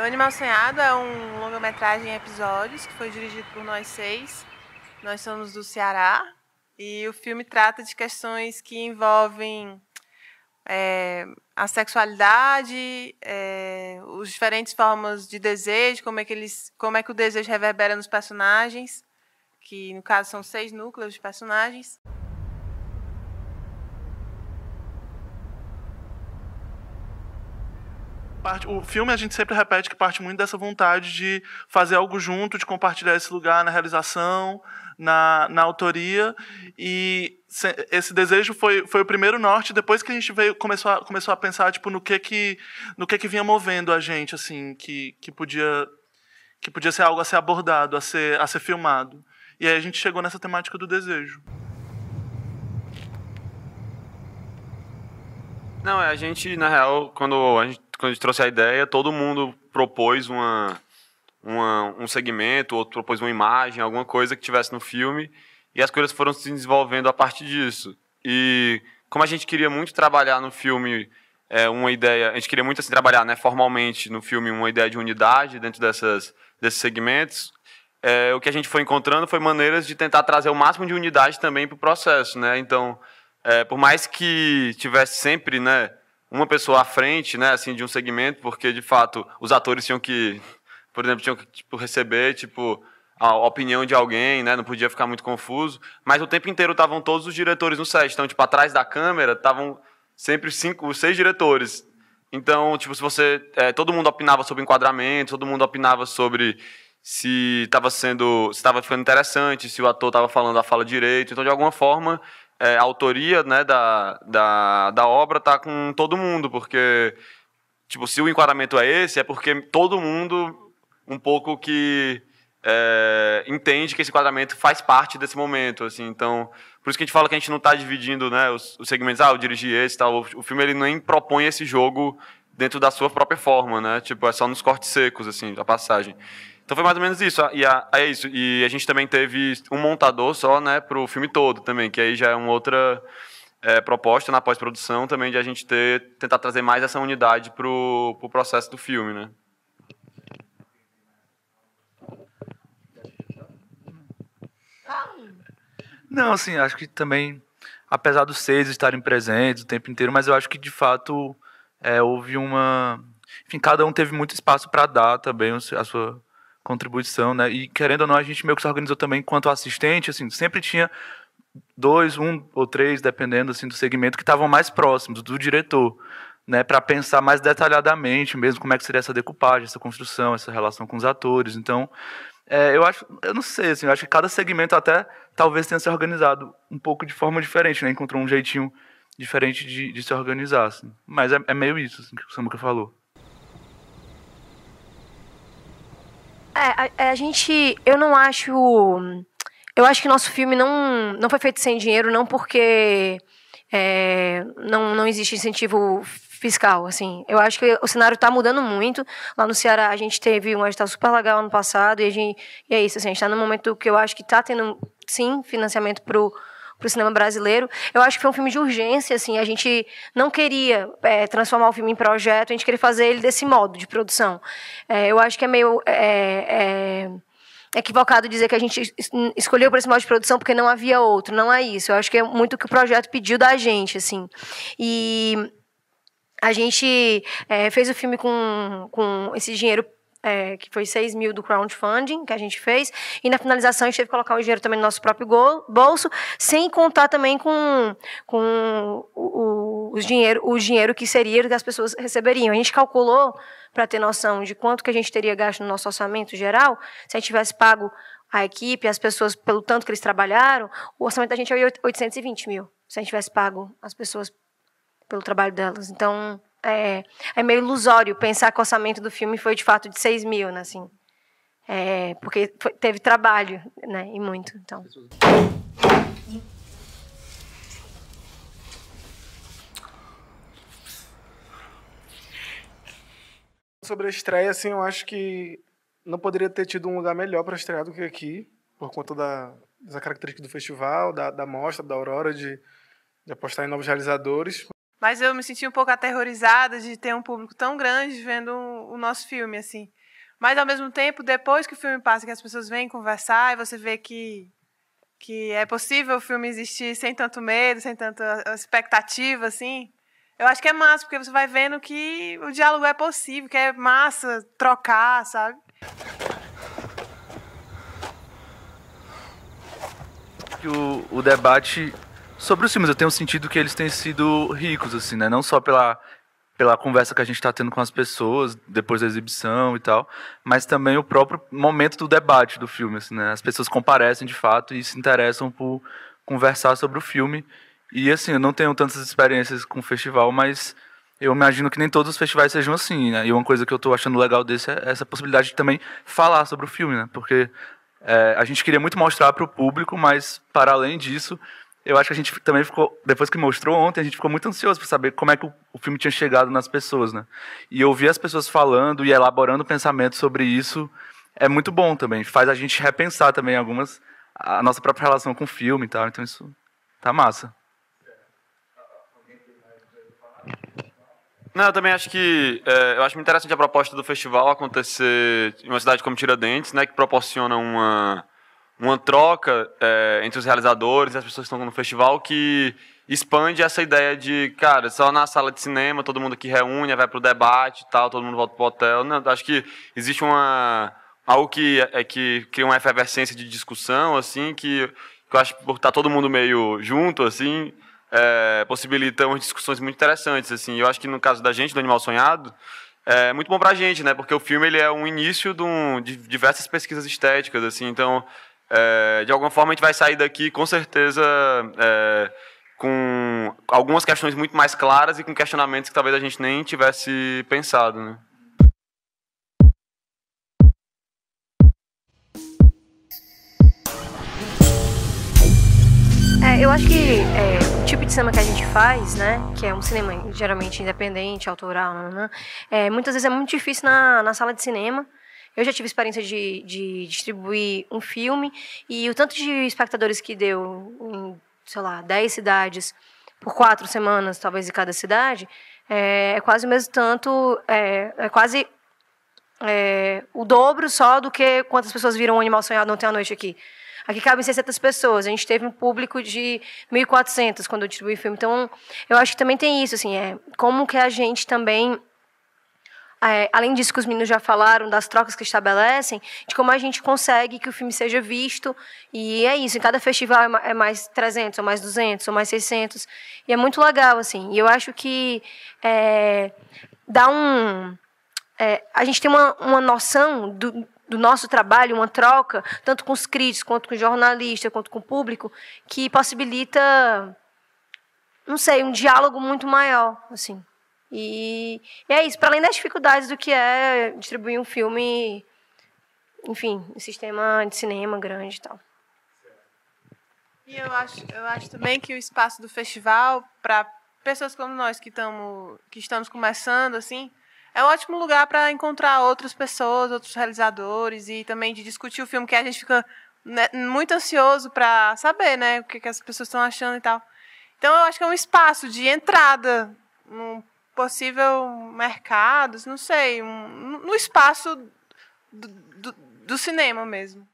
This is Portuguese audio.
Animal Sonhado é um longa-metragem em episódios que foi dirigido por nós 6. Nós somos do Ceará e o filme trata de questões que envolvem a sexualidade, as diferentes formas de desejo, como é que o desejo reverbera nos personagens, que no caso são 6 núcleos de personagens. O filme, a gente sempre repete que parte muito dessa vontade de fazer algo junto, de compartilhar esse lugar na realização, na autoria. E esse desejo foi o primeiro norte, depois que a gente começou a pensar tipo, no que vinha movendo a gente, assim, que podia ser algo a ser abordado, a ser filmado. E aí a gente chegou nessa temática do desejo. Não, a gente, na real, quando a gente trouxe a ideia, todo mundo propôs um segmento, outro propôs uma imagem, alguma coisa que tivesse no filme, e as coisas foram se desenvolvendo a partir disso. E como a gente queria muito trabalhar no filme uma ideia, a gente queria muito assim, trabalhar, né, formalmente no filme uma ideia de unidade dentro desses segmentos, o que a gente foi encontrando foi maneiras de tentar trazer o máximo de unidade também para o processo, né? Então, por mais que tivesse sempre, né, uma pessoa à frente, né, assim, de um segmento, porque de fato os atores tinham que, por exemplo, tipo, receber tipo a opinião de alguém, né, não podia ficar muito confuso, mas o tempo inteiro estavam todos os diretores no set, então tipo atrás da câmera estavam sempre 5, 6 diretores. Então, tipo, todo mundo opinava sobre enquadramento, todo mundo opinava sobre se estava ficando interessante, se o ator estava falando a fala direito, então de alguma forma a autoria, né, da obra está com todo mundo, porque tipo, se o enquadramento é esse, é porque todo mundo um pouco que entende que esse enquadramento faz parte desse momento, assim. Então, por isso que a gente fala que a gente não está dividindo, né, os segmentos, eu dirigi esse, tal. O filme ele nem propõe esse jogo dentro da sua própria forma, né? Tipo, é só nos cortes secos, assim, a passagem. Então foi mais ou menos isso. É isso. E a gente também teve um montador só, né, pro filme todo também, que aí já é uma outra proposta na pós-produção também de a gente tentar trazer mais essa unidade pro processo do filme, né? Não, assim, acho que também, apesar dos 6 estarem presentes o tempo inteiro, mas eu acho que de fato houve uma... Enfim, cada um teve muito espaço para dar também a sua contribuição, né? E querendo ou não, a gente meio que se organizou também enquanto assistente, assim, sempre tinha 2, 1 ou 3, dependendo assim do segmento, que estavam mais próximos do diretor, né, para pensar mais detalhadamente mesmo como é que seria essa decupagem, essa construção, essa relação com os atores. Então, eu não sei, assim, eu acho que cada segmento até talvez tenha se organizado um pouco de forma diferente, né? Encontrou um jeitinho diferente de se organizar, assim. Mas é meio isso, assim, que o Samuca falou. Eu não acho... Eu acho que nosso filme não foi feito sem dinheiro, não porque não existe incentivo fiscal, assim. Eu acho que o cenário está mudando muito. Lá no Ceará, a gente teve um edital super legal ano passado, e é isso, assim, a gente está num momento que eu acho que está tendo, sim, financiamento pro cinema brasileiro. Eu acho que foi um filme de urgência, assim, a gente não queria transformar o filme em projeto, a gente queria fazer ele desse modo de produção. Eu acho que é meio equivocado dizer que a gente escolheu por esse modo de produção porque não havia outro. Não é isso. Eu acho que é muito o que o projeto pediu da gente, assim. E a gente fez o filme com esse dinheiro que foi 6 mil do crowdfunding que a gente fez, e na finalização a gente teve que colocar o dinheiro também no nosso próprio bolso, sem contar também com o dinheiro que seria que as pessoas receberiam. A gente calculou, para ter noção de quanto que a gente teria gasto no nosso orçamento geral, se a gente tivesse pago a equipe, as pessoas, pelo tanto que eles trabalharam, o orçamento da gente é 820 mil, se a gente tivesse pago as pessoas pelo trabalho delas. Então, é meio ilusório pensar que o orçamento do filme foi, de fato, de 6 mil, né, assim. Porque teve trabalho, né, e muito. Então. Sobre a estreia, assim, eu acho que não poderia ter tido um lugar melhor para estrear do que aqui, por conta dessa característica do festival, da mostra, da Aurora, de apostar em novos realizadores. Mas eu me senti um pouco aterrorizada de ter um público tão grande vendo o nosso filme, assim. Mas, ao mesmo tempo, depois que o filme passa, que as pessoas vêm conversar, e você vê que é possível o filme existir sem tanto medo, sem tanta expectativa, assim, eu acho que é massa, porque você vai vendo que o diálogo é possível, que é massa trocar, sabe? O debate sobre os filmes, eu tenho sentido que eles têm sido ricos, assim, né? Não só pela conversa que a gente está tendo com as pessoas depois da exibição e tal, mas também o próprio momento do debate do filme, assim, né? As pessoas comparecem de fato e se interessam por conversar sobre o filme. E assim, eu não tenho tantas experiências com o festival, mas eu imagino que nem todos os festivais sejam assim, né? E uma coisa que eu estou achando legal desse é essa possibilidade de também falar sobre o filme, né? Porque a gente queria muito mostrar para o público, mas para além disso, eu acho que a gente também ficou, depois que mostrou ontem, a gente ficou muito ansioso para saber como é que o filme tinha chegado nas pessoas, né? E ouvir as pessoas falando e elaborando pensamentos sobre isso é muito bom também. Faz a gente repensar também a nossa própria relação com o filme e tal. Então isso tá massa. Não, eu também acho que eu acho muito interessante a proposta do festival acontecer em uma cidade como Tiradentes, né, que proporciona uma troca entre os realizadores e as pessoas que estão no festival, que expande essa ideia de, cara, só na sala de cinema, todo mundo aqui reúne, vai pro debate e tal, todo mundo volta pro hotel. Não, acho que existe algo que cria uma efervescência de discussão, assim, que eu acho que por estar todo mundo meio junto, assim, possibilita umas discussões muito interessantes, assim. Eu acho que no caso da gente, do Animal Sonhado, é muito bom pra gente, né? Porque o filme ele é um início de diversas pesquisas estéticas, assim. Então, de alguma forma a gente vai sair daqui, com certeza, com algumas questões muito mais claras e com questionamentos que talvez a gente nem tivesse pensado, né? Eu acho que o tipo de cinema que a gente faz, né, que é um cinema geralmente independente, autoral, muitas vezes é muito difícil na sala de cinema. Eu já tive experiência de distribuir um filme e o tanto de espectadores que deu em, sei lá, 10 cidades por 4 semanas, talvez em cada cidade, é quase o mesmo tanto, é quase o dobro só do que quantas pessoas viram o Animal Sonhado ontem à noite aqui. Aqui cabem 600 pessoas. A gente teve um público de 1.400 quando eu distribuí o filme. Então, eu acho que também tem isso, assim, como que a gente também, além disso que os meninos já falaram, das trocas que estabelecem, de como a gente consegue que o filme seja visto. E é isso, em cada festival é mais 300, ou mais 200, ou mais 600. E é muito legal, assim. E eu acho que dá a gente tem uma noção do nosso trabalho, uma troca, tanto com os críticos, quanto com o jornalista, quanto com o público, que possibilita, não sei, um diálogo muito maior, assim. E é isso, para além das dificuldades do que é distribuir um filme, enfim, um sistema de cinema grande e tal. E eu acho também que o espaço do festival, para pessoas como nós que estamos começando, assim, é um ótimo lugar para encontrar outras pessoas, outros realizadores e também de discutir o filme, que a gente fica, né, muito ansioso para saber, né, o que as pessoas estão achando e tal. Então, eu acho que é um espaço de entrada num possível mercado, não sei, no espaço do cinema mesmo.